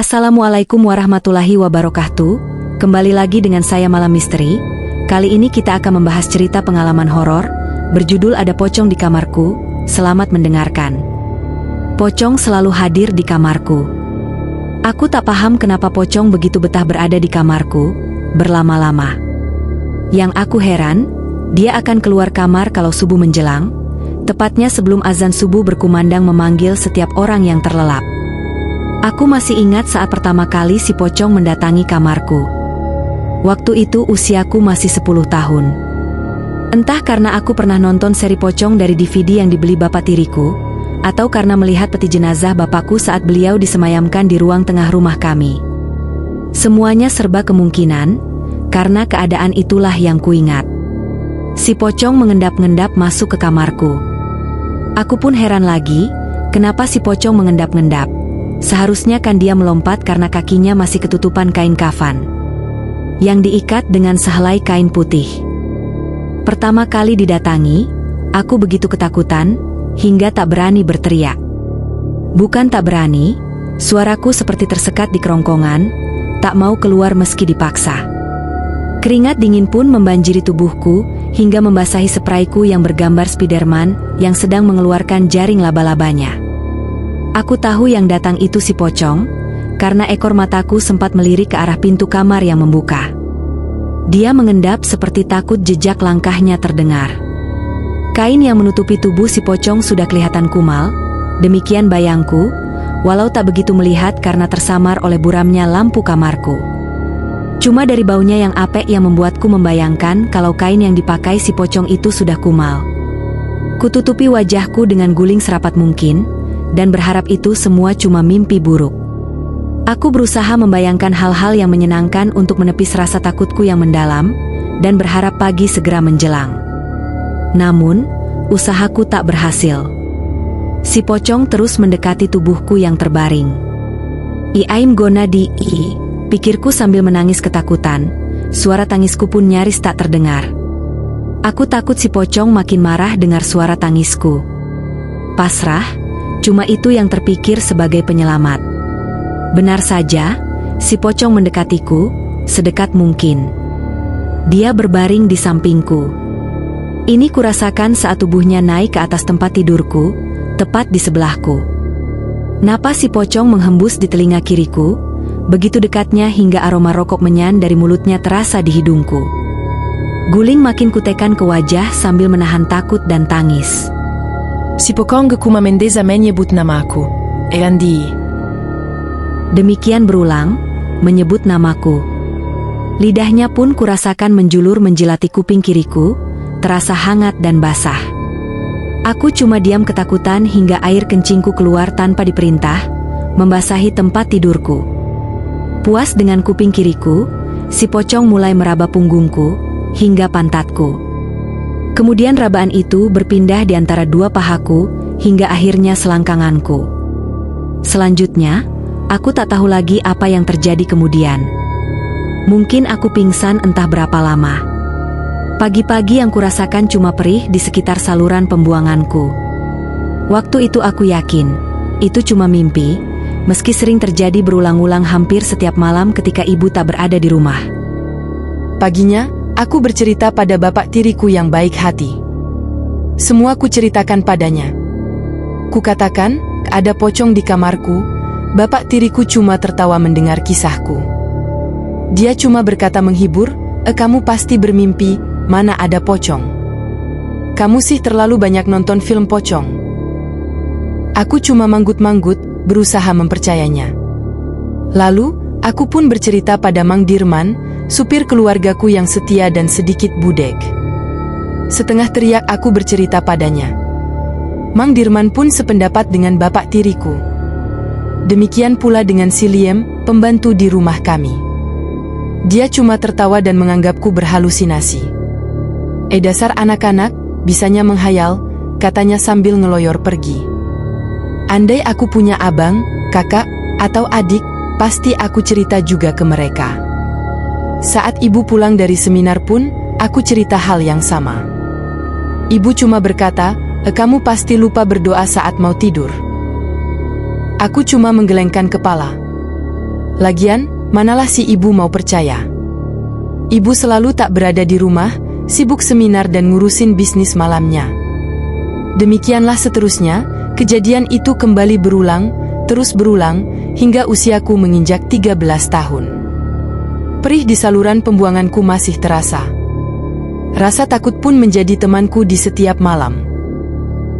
Assalamualaikum warahmatullahi wabarakatuh. Kembali lagi dengan saya Malam Misteri. Kali ini kita akan membahas cerita pengalaman horor berjudul Ada Pocong di Kamarku. Selamat mendengarkan. Pocong selalu hadir di kamarku. Aku tak paham kenapa pocong begitu betah berada di kamarku berlama-lama. Yang aku heran, dia akan keluar kamar kalau subuh menjelang, tepatnya sebelum azan subuh berkumandang memanggil setiap orang yang terlelap. Aku masih ingat saat pertama kali si pocong mendatangi kamarku. Waktu itu usiaku masih 10 tahun. Entah karena aku pernah nonton seri pocong dari DVD yang dibeli bapak tiriku, atau karena melihat peti jenazah bapakku saat beliau disemayamkan di ruang tengah rumah kami. Semuanya serba kemungkinan, karena keadaan itulah yang kuingat. Si pocong mengendap-ngendap masuk ke kamarku. Aku pun heran lagi, kenapa si pocong mengendap-ngendap. Seharusnya kan dia melompat karena kakinya masih ketutupan kain kafan yang diikat dengan sehelai kain putih. Pertama kali didatangi, aku begitu ketakutan, hingga tak berani berteriak. Bukan tak berani, suaraku seperti tersekat di kerongkongan, tak mau keluar meski dipaksa. Keringat dingin pun membanjiri tubuhku, hingga membasahi sprayku yang bergambar Spiderman yang sedang mengeluarkan jaring laba-labanya. Aku tahu yang datang itu si pocong, karena ekor mataku sempat melirik ke arah pintu kamar yang membuka. Dia mengendap seperti takut jejak langkahnya terdengar. Kain yang menutupi tubuh si pocong sudah kelihatan kumal, demikian bayangku, walau tak begitu melihat karena tersamar oleh buramnya lampu kamarku. Cuma dari baunya yang apek yang membuatku membayangkan kalau kain yang dipakai si pocong itu sudah kumal. Kututupi wajahku dengan guling serapat mungkin, dan berharap itu semua cuma mimpi buruk. Aku berusaha membayangkan hal-hal yang menyenangkan untuk menepis rasa takutku yang mendalam, dan berharap pagi segera menjelang. Namun, usahaku tak berhasil. Si pocong terus mendekati tubuhku yang terbaring. I'm gonna die, pikirku sambil menangis ketakutan. Suara tangisku pun nyaris tak terdengar. Aku takut si pocong makin marah dengar suara tangisku. Pasrah, cuma itu yang terpikir sebagai penyelamat. Benar saja, si pocong mendekatiku, sedekat mungkin. Dia berbaring di sampingku. Ini kurasakan saat tubuhnya naik ke atas tempat tidurku, tepat di sebelahku. Napas si pocong menghembus di telinga kiriku, begitu dekatnya hingga aroma rokok menyan dari mulutnya terasa di hidungku. Guling makin kutekan ke wajah sambil menahan takut dan tangis. Si pocong kumamendeza menyebut namaku, Erandi. Demikian berulang, menyebut namaku. Lidahnya pun kurasakan menjulur menjilati kuping kiriku, terasa hangat dan basah. Aku cuma diam ketakutan hingga air kencingku keluar tanpa diperintah, membasahi tempat tidurku. Puas dengan kuping kiriku, si pocong mulai meraba punggungku, hingga pantatku. Kemudian rabaan itu berpindah di antara dua pahaku, hingga akhirnya selangkanganku. Selanjutnya, aku tak tahu lagi apa yang terjadi kemudian. Mungkin aku pingsan entah berapa lama. Pagi-pagi yang kurasakan cuma perih di sekitar saluran pembuanganku. Waktu itu aku yakin, itu cuma mimpi, meski sering terjadi berulang-ulang hampir setiap malam ketika ibu tak berada di rumah. Paginya, aku bercerita pada bapak tiriku yang baik hati. Semua ku ceritakan padanya. Kukatakan, ada pocong di kamarku. Bapak tiriku cuma tertawa mendengar kisahku. Dia cuma berkata menghibur, kamu pasti bermimpi, mana ada pocong. Kamu sih terlalu banyak nonton film pocong. Aku cuma manggut-manggut, berusaha mempercayainya. Lalu, aku pun bercerita pada Mang Dirman, supir keluargaku yang setia dan sedikit budek. Setengah teriak aku bercerita padanya. Mang Dirman pun sependapat dengan bapak tiriku. Demikian pula dengan si Liem, pembantu di rumah kami. Dia cuma tertawa dan menganggapku berhalusinasi. Dasar anak-anak, bisanya menghayal, katanya sambil ngeloyor pergi. Andai aku punya abang, kakak, atau adik, pasti aku cerita juga ke mereka. Saat ibu pulang dari seminar pun, aku cerita hal yang sama. Ibu cuma berkata, kamu pasti lupa berdoa saat mau tidur. Aku cuma menggelengkan kepala. Lagian, manalah si ibu mau percaya. Ibu selalu tak berada di rumah, sibuk seminar dan ngurusin bisnis malamnya. Demikianlah seterusnya, kejadian itu kembali berulang, terus berulang, hingga usiaku menginjak 13 tahun. Perih di saluran pembuanganku masih terasa. Rasa takut pun menjadi temanku di setiap malam.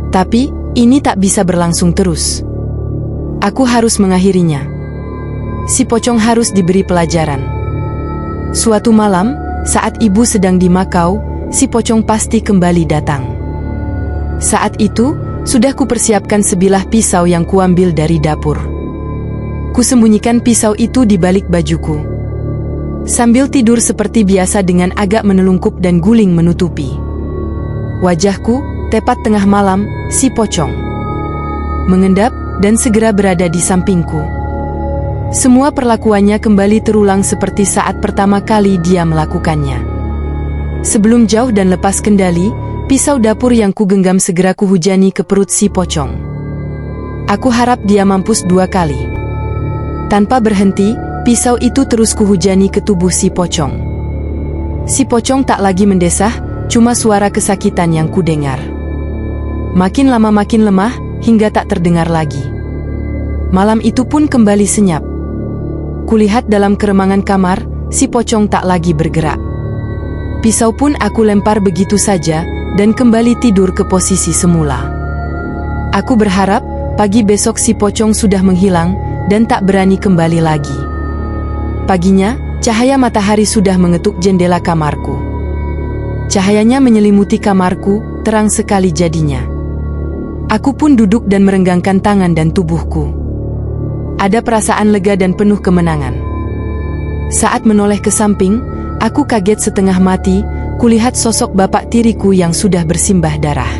Tapi, ini tak bisa berlangsung terus. Aku harus mengakhirinya. Si pocong harus diberi pelajaran. Suatu malam, saat ibu sedang di Makau, si pocong pasti kembali datang. Saat itu, sudah kupersiapkan sebilah pisau yang kuambil dari dapur. Kusembunyikan pisau itu di balik bajuku. Sambil tidur seperti biasa dengan agak menelungkup dan guling menutupi wajahku. Tepat tengah malam, si pocong mengendap dan segera berada di sampingku. Semua perlakuannya kembali terulang seperti saat pertama kali dia melakukannya. Sebelum jauh dan lepas kendali, pisau dapur yang kugenggam segera kuhujani ke perut si pocong. Aku harap dia mampus 2 kali. Tanpa berhenti, pisau itu terus kuhujani ke tubuh si pocong. Si pocong tak lagi mendesah, cuma suara kesakitan yang kudengar. Makin lama makin lemah, hingga tak terdengar lagi. Malam itu pun kembali senyap. Kulihat dalam keremangan kamar, si pocong tak lagi bergerak. Pisau pun aku lempar begitu saja, dan kembali tidur ke posisi semula. Aku berharap, pagi besok si pocong sudah menghilang, dan tak berani kembali lagi. Paginya, cahaya matahari sudah mengetuk jendela kamarku. Cahayanya menyelimuti kamarku, terang sekali jadinya. Aku pun duduk dan merenggangkan tangan dan tubuhku. Ada perasaan lega dan penuh kemenangan. Saat menoleh ke samping, aku kaget setengah mati, kulihat sosok bapak tiriku yang sudah bersimbah darah.